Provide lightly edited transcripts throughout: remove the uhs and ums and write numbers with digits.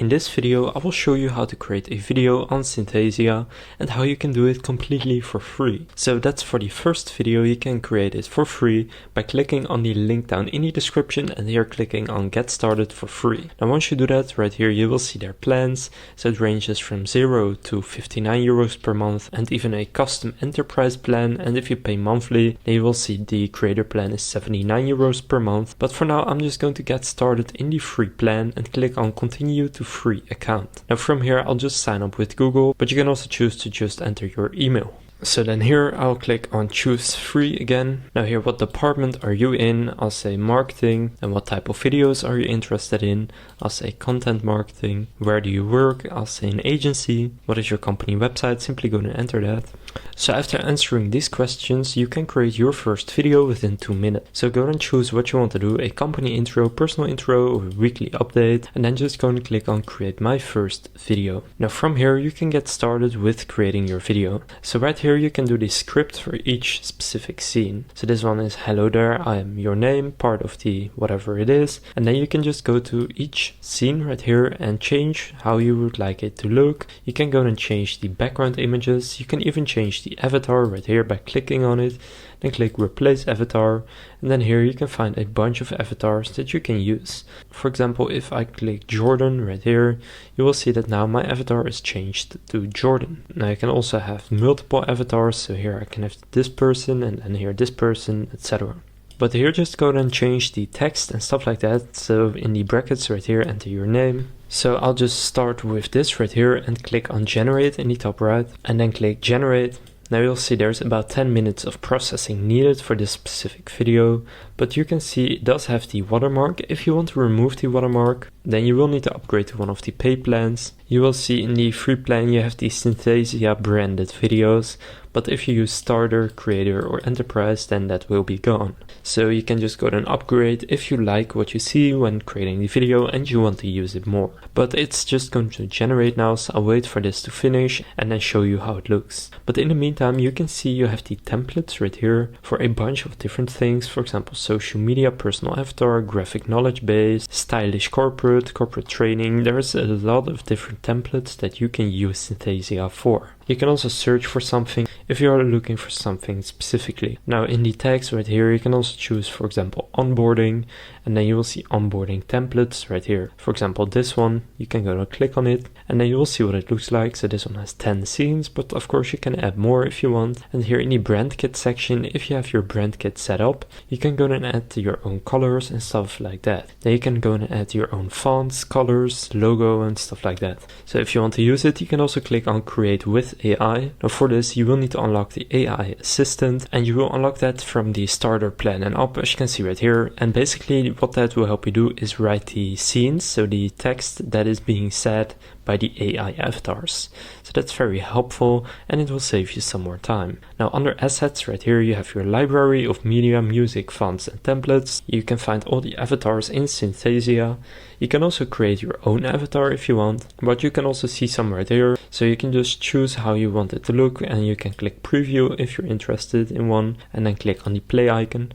In this video I will show you how to create a video on Synthesia and how you can do it completely for free. So that's for the first video. You can create it for free by clicking on the link down in the description and here clicking on get started for free. Now once you do that, right here you will see their plans. So it ranges from 0 to 59 euros per month and even a custom enterprise plan, and if you pay monthly then you will see the creator plan is 79 euros per month. But for now I'm just going to get started in the free plan and click on continue to free account. Now from here I'll just sign up with Google, but you can also choose to just enter your email. So then here I'll click on choose free again. Now here, what department are you in? I'll say marketing. And what type of videos are you interested in? I'll say content marketing. Where do you work? I'll say an agency. What is your company website? Simply go and enter that. So after answering these questions, you can create your first video within 2 minutes. So go and choose what you want to do, a company intro, personal intro, or weekly update, and then just go and click on create my first video. Now from here you can get started with creating your video. So right here you can do the script for each specific scene. So this one is hello there, I am your name, part of the whatever it is, and then you can just go to each scene right here and change how you would like it to look. You can go and change the background images. You can even change the avatar right here by clicking on it, then click replace avatar, and then here you can find a bunch of avatars that you can use. For example, if I click Jordan right here, you will see that now my avatar is changed to Jordan. Now you can also have multiple avatars, so here I can have this person and then here this person, etc. But here just go and change the text and stuff like that. So in the brackets right here enter your name. So I'll just start with this right here and click on generate in the top right and then click generate. Now you'll see there's about 10 minutes of processing needed for this specific video, but you can see it does have the watermark. If you want to remove the watermark, then you will need to upgrade to one of the paid plans. You will see in the free plan you have the Synthesia branded videos, but if you use starter, creator or enterprise, then that will be gone. So you can just go and upgrade if you like what you see when creating the video and you want to use it more. But it's just going to generate now, so I'll wait for this to finish and then show you how it looks. But in the meantime you can see you have the templates right here for a bunch of different things. For example, social media, personal avatar, graphic knowledge base, stylish corporate training. There's a lot of different templates that you can use Synthesia for. You can also search for something if you are looking for something specifically. Now in the tags right here you can also choose, for example, onboarding, and then you will see onboarding templates right here. For example, this one, you can go and click on it and then you will see what it looks like. So this one has 10 scenes, but of course you can add more if you want. And here in the brand kit section, if you have your brand kit set up, you can go and add your own colors and stuff like that. Then you can go and add your own fonts, colors, logo and stuff like that. So if you want to use it, you can also click on create with AI. Now for this you will need to unlock the AI assistant, and you will unlock that from the starter plan and up, as you can see right here. And basically what that will help you do is write the scenes, so the text that is being said by the AI avatars. So that's very helpful and it will save you some more time. Now under assets right here you have your library of media, music, fonts and templates. You can find all the avatars in Synthesia. You can also create your own avatar if you want, but you can also see some right here. So you can just choose how you want it to look and you can click preview if you're interested in one and then click on the play icon.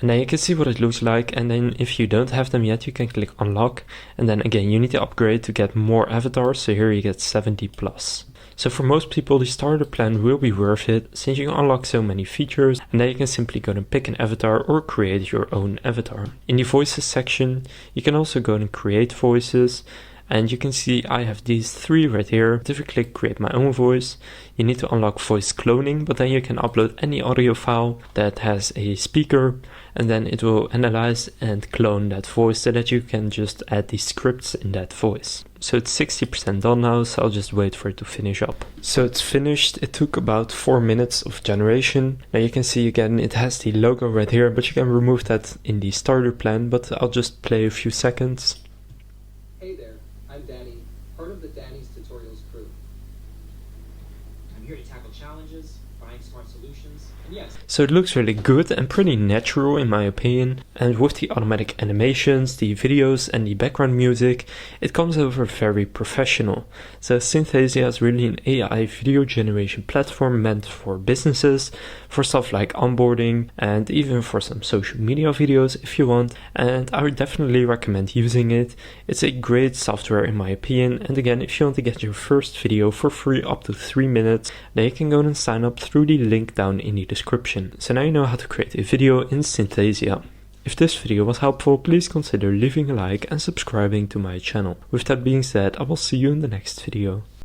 And then you can see what it looks like, and then if you don't have them yet you can click unlock, and then again you need to upgrade to get more avatars, so here you get 70 plus. So for most people the starter plan will be worth it since you can unlock so many features, and then you can simply go and pick an avatar or create your own avatar. In the voices section you can also go and create voices. And you can see I have these 3 right here. If you click create my own voice, you need to unlock voice cloning, but then you can upload any audio file that has a speaker and then it will analyze and clone that voice so that you can just add the scripts in that voice. So it's 60% done now, so I'll just wait for it to finish up. So it's finished. It took about 4 minutes of generation. Now you can see again it has the logo right here, but you can remove that in the starter plan, but I'll just play a few seconds. Hey there. I'm Danny, part of the danimakestutorials crew. I'm here to tackle challenges, find smart solutions, And yes, So it looks really good and pretty natural in my opinion, and with the automatic animations, the videos and the background music, it comes over very professional. So Synthesia is really an AI video generation platform meant for businesses, for stuff like onboarding and even for some social media videos if you want, and I would definitely recommend using it. It's a great software in my opinion, and again, if you want to get your first video for free up to 3 minutes, then you can go and sign up through the link down in the description. So now you know how to create a video in Synthesia. If this video was helpful, please consider leaving a like and subscribing to my channel. With that being said, I will see you in the next video.